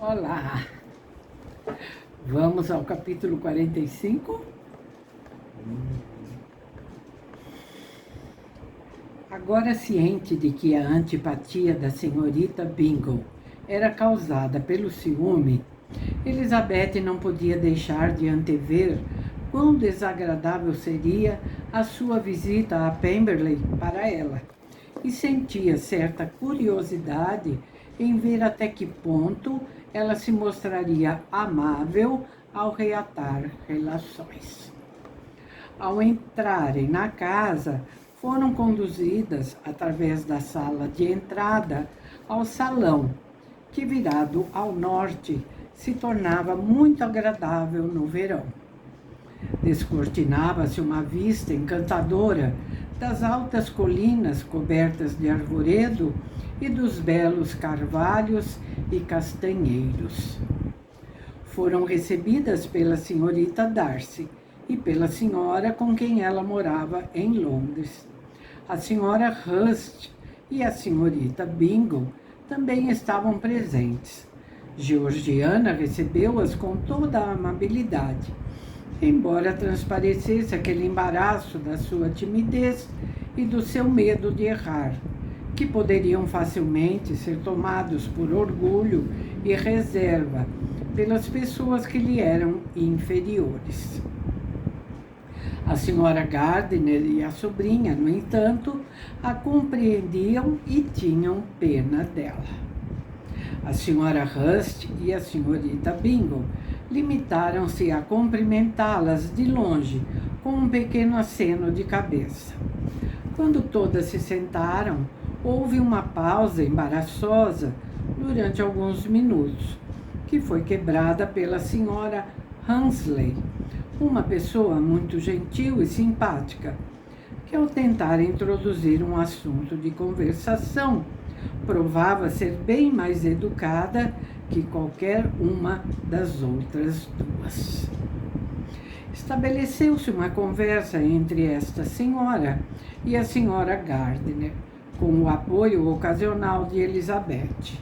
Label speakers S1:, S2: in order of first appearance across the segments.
S1: Olá, vamos ao capítulo 45. Agora ciente de que a antipatia da senhorita Bingle era causada pelo ciúme, Elizabeth não podia deixar de antever quão desagradável seria a sua visita a Pemberley para ela, e sentia certa curiosidade em ver até que ponto ela se mostraria amável ao reatar relações. Ao entrarem na casa, foram conduzidas através da sala de entrada ao salão, que virado ao norte se tornava muito agradável no verão. Descortinava-se uma vista encantadora das altas colinas cobertas de arvoredo e dos belos carvalhos e castanheiros. Foram recebidas pela senhorita Darcy e pela senhora com quem ela morava em Londres. A senhora Hurst e a senhorita Bingle também estavam presentes. Georgiana recebeu-as com toda a amabilidade, embora transparecesse aquele embaraço da sua timidez e do seu medo de errar, que poderiam facilmente ser tomados por orgulho e reserva pelas pessoas que lhe eram inferiores. A senhora Gardiner e a sobrinha, no entanto, a compreendiam e tinham pena dela. A senhora Hurst e a senhorita Bingle limitaram-se a cumprimentá-las de longe, com um pequeno aceno de cabeça. Quando todas se sentaram, houve uma pausa embaraçosa durante alguns minutos, que foi quebrada pela senhora Hunsley, uma pessoa muito gentil e simpática, que ao tentar introduzir um assunto de conversação, provava ser bem mais educada que qualquer uma das outras duas. Estabeleceu-se uma conversa entre esta senhora e a senhora Gardiner, com o apoio ocasional de Elizabeth.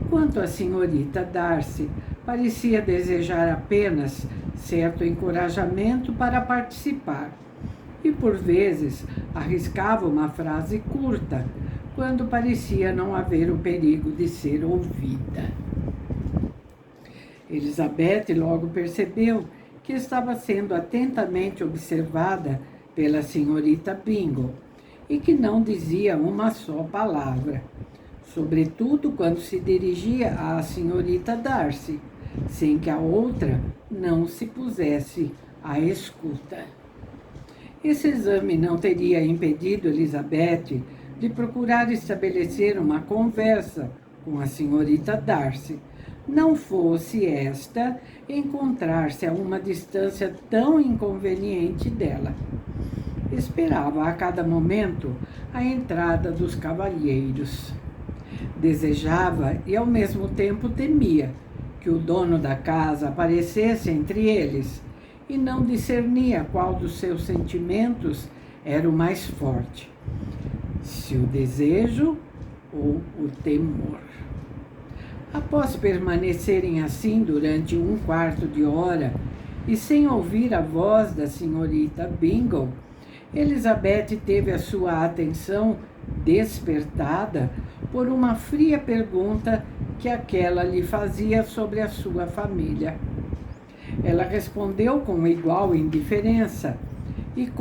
S1: Quanto à senhorita Darcy, parecia desejar apenas certo encorajamento para participar, e por vezes arriscava uma frase curta, quando parecia não haver o perigo de ser ouvida. Elizabeth logo percebeu que estava sendo atentamente observada pela senhorita Bingle e que não dizia uma só palavra, sobretudo quando se dirigia à senhorita Darcy, sem que a outra não se pusesse à escuta. Esse exame não teria impedido Elizabeth de procurar estabelecer uma conversa com a senhorita Darcy, não fosse esta encontrar-se a uma distância tão inconveniente dela. Esperava a cada momento a entrada dos cavalheiros. Desejava e ao mesmo tempo temia que o dono da casa aparecesse entre eles e não discernia qual dos seus sentimentos era o mais forte, se o desejo ou o temor. Após permanecerem assim durante um quarto de hora e sem ouvir a voz da senhorita Bingle, Elizabeth teve a sua atenção despertada por uma fria pergunta que aquela lhe fazia sobre a sua família. Ela respondeu com igual indiferença e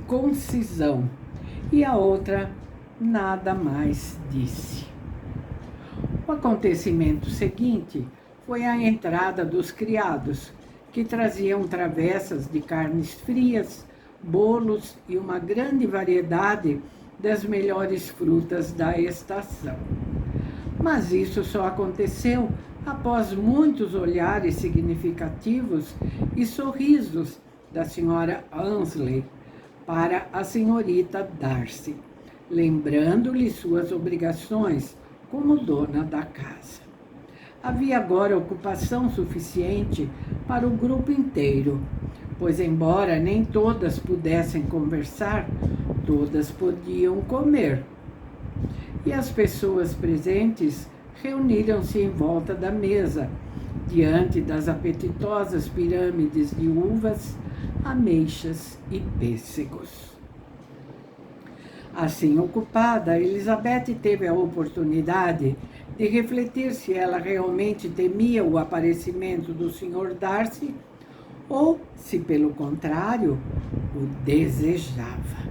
S1: concisão, e a outra nada mais disse. O acontecimento seguinte foi a entrada dos criados, que traziam travessas de carnes frias, bolos e uma grande variedade das melhores frutas da estação. Mas isso só aconteceu após muitos olhares significativos e sorrisos da senhora Hunsley para a senhorita Darcy, lembrando-lhe suas obrigações como dona da casa. Havia agora ocupação suficiente para o grupo inteiro, pois, embora nem todas pudessem conversar, todas podiam comer. E as pessoas presentes reuniram-se em volta da mesa, diante das apetitosas pirâmides de uvas, ameixas e pêssegos. Assim ocupada, Elizabeth teve a oportunidade de refletir se ela realmente temia o aparecimento do Sr. Darcy ou se, pelo contrário, o desejava.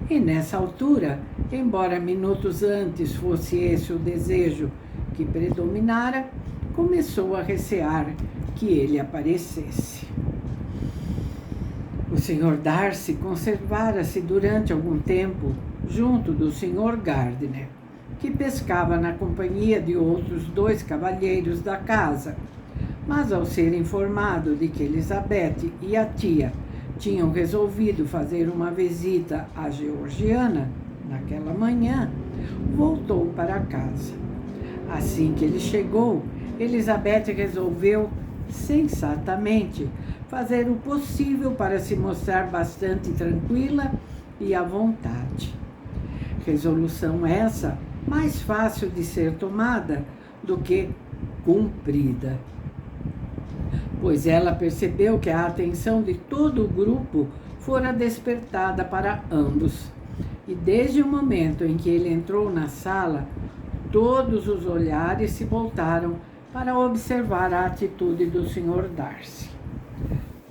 S1: E nessa altura, embora minutos antes fosse esse o desejo que predominara, começou a recear que ele aparecesse. O Sr. Darcy conservara-se durante algum tempo junto do Sr. Gardiner, que pescava na companhia de outros 2 cavalheiros da casa. Mas ao ser informado de que Elizabeth e a tia tinham resolvido fazer uma visita à Georgiana naquela manhã, voltou para casa. Assim que ele chegou, Elizabeth resolveu, sensatamente, fazer o possível para se mostrar bastante tranquila e à vontade. Resolução essa mais fácil de ser tomada do que cumprida, pois ela percebeu que a atenção de todo o grupo fora despertada para ambos. E desde o momento em que ele entrou na sala, todos os olhares se voltaram para observar a atitude do Sr. Darcy.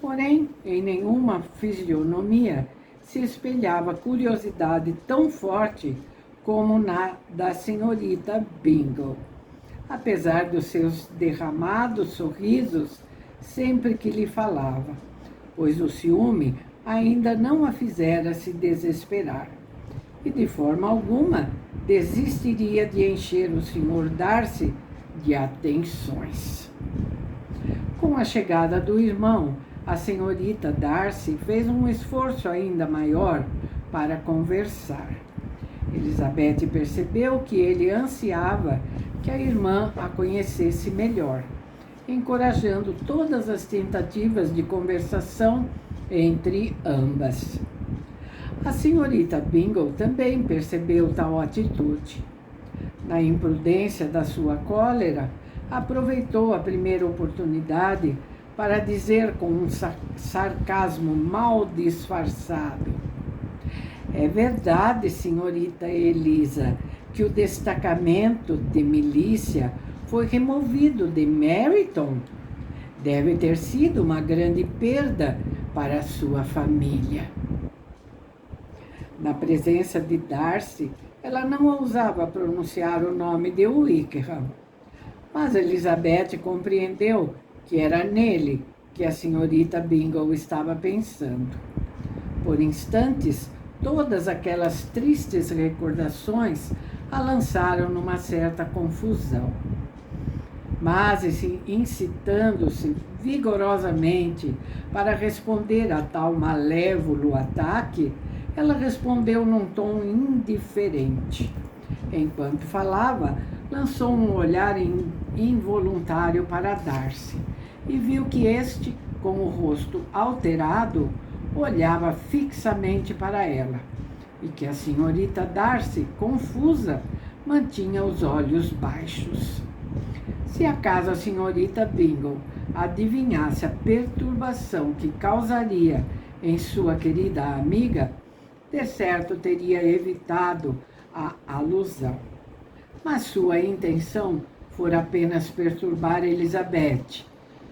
S1: Porém, em nenhuma fisionomia se espelhava curiosidade tão forte como na da senhorita Bingle, apesar dos seus derramados sorrisos sempre que lhe falava, pois o ciúme ainda não a fizera se desesperar, e de forma alguma desistiria de encher o Sr. Darcy de atenções. Com a chegada do irmão, a senhorita Darcy fez um esforço ainda maior para conversar. Elizabeth percebeu que ele ansiava que a irmã a conhecesse melhor, encorajando todas as tentativas de conversação entre ambas. A senhorita Bingle também percebeu tal atitude. Na imprudência da sua cólera, aproveitou a primeira oportunidade para dizer com um sarcasmo mal disfarçado: "É verdade, senhorita Elisa, que o destacamento de milícia foi removido de Meryton. Deve ter sido uma grande perda para a sua família." Na presença de Darcy, ela não ousava pronunciar o nome de Wickham, mas Elizabeth compreendeu que era nele que a senhorita Bingle estava pensando. Por instantes, todas aquelas tristes recordações a lançaram numa certa confusão. Mas, incitando-se vigorosamente para responder a tal malévolo ataque, ela respondeu num tom indiferente. Enquanto falava, lançou um olhar involuntário para Darcy e viu que este, com o rosto alterado, olhava fixamente para ela, e que a senhorita Darcy, confusa, mantinha os olhos baixos. Se acaso a senhorita Bingle adivinhasse a perturbação que causaria em sua querida amiga, de certo teria evitado a alusão. Mas sua intenção fora apenas perturbar Elizabeth,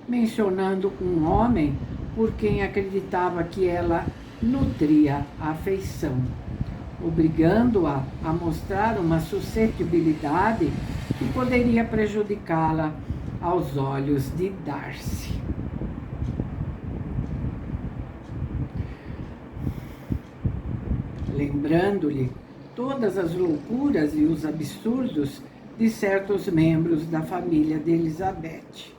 S1: mencionando um homem por quem acreditava que ela nutria afeição, obrigando-a a mostrar uma suscetibilidade que poderia prejudicá-la aos olhos de Darcy. Lembrando-lhe todas as loucuras e os absurdos de certos membros da família de Elizabeth.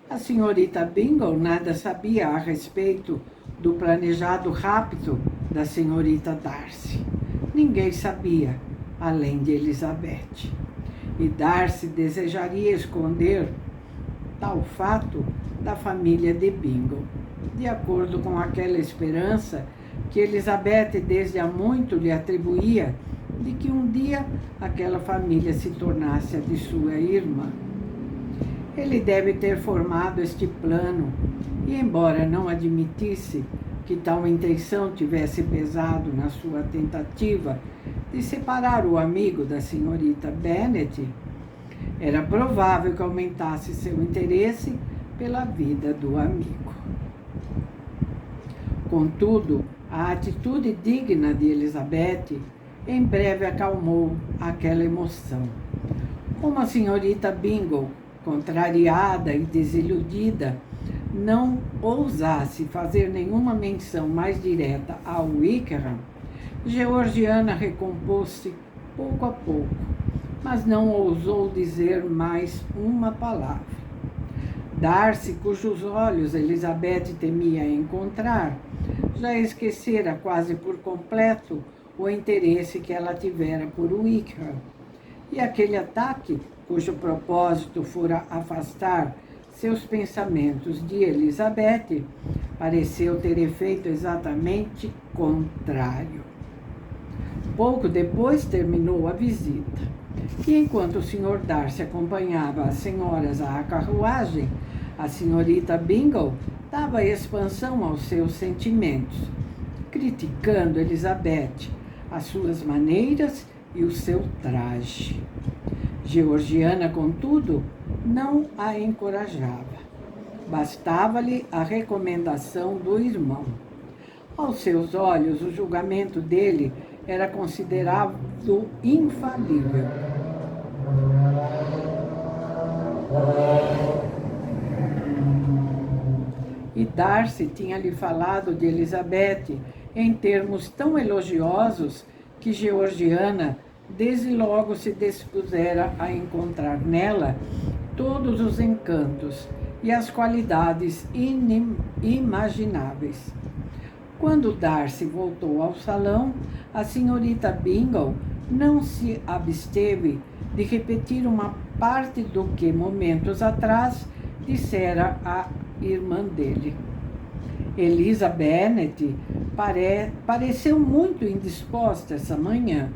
S1: A senhorita Bingle nada sabia a respeito do planejado rapto da senhorita Darcy. Ninguém sabia, além de Elizabeth. E Darcy desejaria esconder tal fato da família de Bingle, de acordo com aquela esperança que Elizabeth desde há muito lhe atribuía de que um dia aquela família se tornasse a de sua irmã. Ele deve ter formado este plano e, embora não admitisse que tal intenção tivesse pesado na sua tentativa de separar o amigo da senhorita Bennet, era provável que aumentasse seu interesse pela vida do amigo. Contudo, a atitude digna de Elizabeth em breve acalmou aquela emoção. Como a senhorita Bingle, contrariada e desiludida, não ousasse fazer nenhuma menção mais direta ao Wickham, Georgiana recompôs-se pouco a pouco, mas não ousou dizer mais uma palavra. Darcy, cujos olhos Elizabeth temia encontrar, já esquecera quase por completo o interesse que ela tivera por Wickham, e aquele ataque, cujo propósito fora afastar seus pensamentos de Elizabeth, pareceu ter efeito exatamente contrário. Pouco depois terminou a visita, e enquanto o Sr. Darcy acompanhava as senhoras à carruagem, a senhorita Bingle dava expansão aos seus sentimentos, criticando Elizabeth, as suas maneiras e o seu traje. Georgiana, contudo, não a encorajava. Bastava-lhe a recomendação do irmão. Aos seus olhos, o julgamento dele era considerado infalível. E Darcy tinha-lhe falado de Elizabeth em termos tão elogiosos que Georgiana desde logo se dispusera a encontrar nela todos os encantos e as qualidades inimagináveis. Quando Darcy voltou ao salão, a senhorita Bingle não se absteve de repetir uma parte do que, momentos atrás, dissera à irmã dele. Eliza Bennet pareceu muito indisposta essa manhã,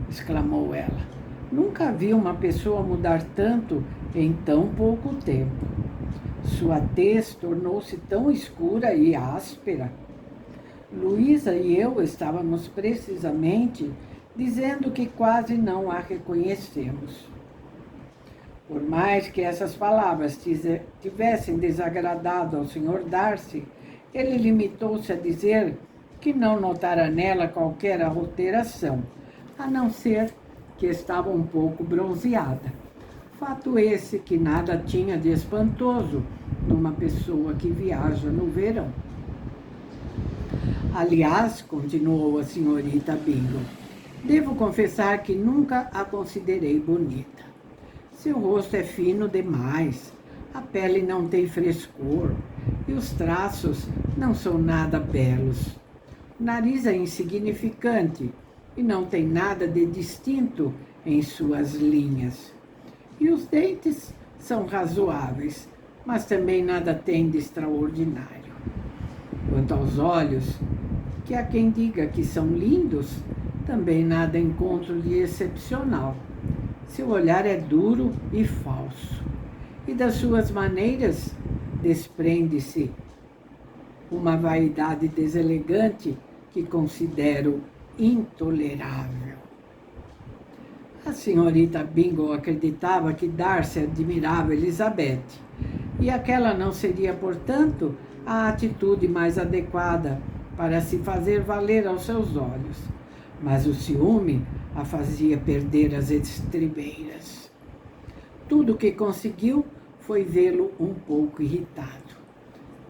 S1: exclamou ela. Nunca vi uma pessoa mudar tanto em tão pouco tempo. Sua tez tornou-se tão escura e áspera. Luísa e eu estávamos precisamente dizendo que quase não a reconhecemos. Por mais que essas palavras tivessem desagradado ao Sr. Darcy, ele limitou-se a dizer que não notara nela qualquer alteração, a não ser que estava um pouco bronzeada. Fato esse que nada tinha de espantoso numa pessoa que viaja no verão. Aliás, continuou a senhorita Bingle, devo confessar que nunca a considerei bonita. Seu rosto é fino demais, a pele não tem frescor e os traços não são nada belos. O nariz é insignificante e não tem nada de distinto em suas linhas. E os dentes são razoáveis, mas também nada tem de extraordinário. Quanto aos olhos, que há quem diga que são lindos, também nada encontro de excepcional. Seu olhar é duro e falso, e das suas maneiras desprende-se uma vaidade deselegante que considero intolerável. A senhorita Bingle acreditava que Darcy admirava Elizabeth, e aquela não seria, portanto, a atitude mais adequada para se fazer valer aos seus olhos, mas o ciúme a fazia perder as estribeiras. Tudo o que conseguiu foi vê-lo um pouco irritado.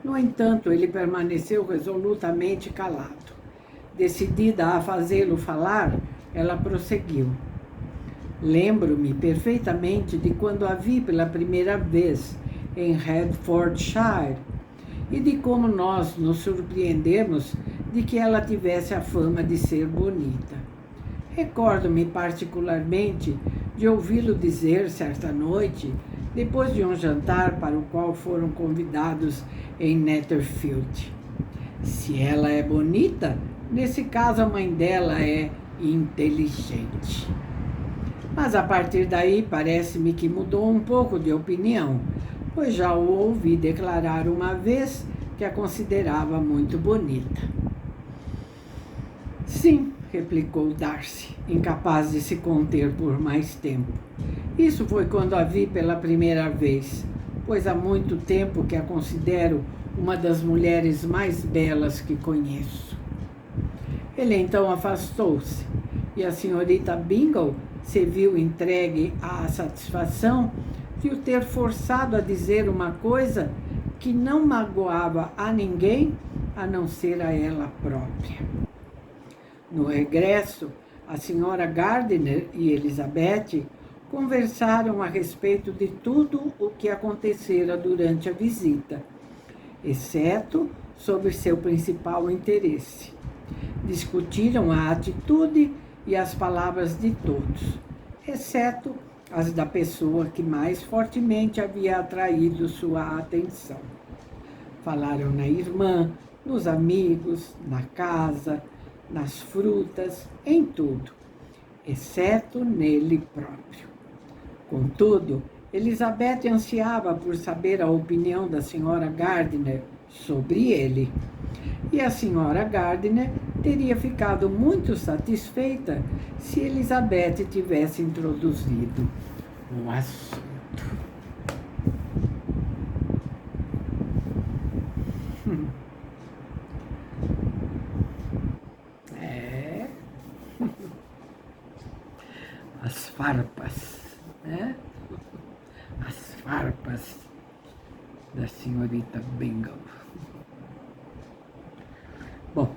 S1: No entanto, ele permaneceu resolutamente calado. Decidida a fazê-lo falar, ela prosseguiu. Lembro-me perfeitamente de quando a vi pela primeira vez em Hertfordshire e de como nós nos surpreendemos de que ela tivesse a fama de ser bonita. Recordo-me particularmente de ouvi-lo dizer certa noite, depois de um jantar para o qual foram convidados em Netherfield: se ela é bonita, nesse caso a mãe dela é e inteligente. Mas a partir daí parece-me que mudou um pouco de opinião, pois já o ouvi declarar uma vez que a considerava muito bonita. Sim, replicou Darcy, incapaz de se conter por mais tempo. Isso foi quando a vi pela primeira vez, pois há muito tempo que a considero uma das mulheres mais belas que conheço. Ele então afastou-se, e a senhorita Bingle se viu entregue à satisfação de o ter forçado a dizer uma coisa que não magoava a ninguém, a não ser a ela própria. No regresso, a senhora Gardiner e Elizabeth conversaram a respeito de tudo o que acontecera durante a visita, exceto sobre seu principal interesse. Discutiram a atitude e as palavras de todos, exceto as da pessoa que mais fortemente havia atraído sua atenção. Falaram na irmã, nos amigos, na casa, nas frutas, em tudo, exceto nele próprio. Contudo, Elizabeth ansiava por saber a opinião da senhora Gardiner sobre ele. E a senhora Gardiner teria ficado muito satisfeita se Elizabeth tivesse introduzido o assunto. As farpas, né? As farpas da senhorita Bingle. Bom,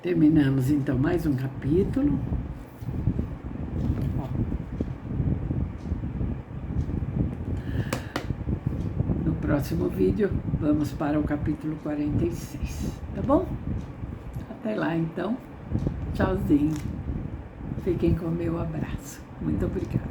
S1: terminamos então mais um capítulo. No próximo vídeo, vamos para o capítulo 46, tá bom? Até lá então. Tchauzinho. Fiquem com o meu abraço. Muito obrigada.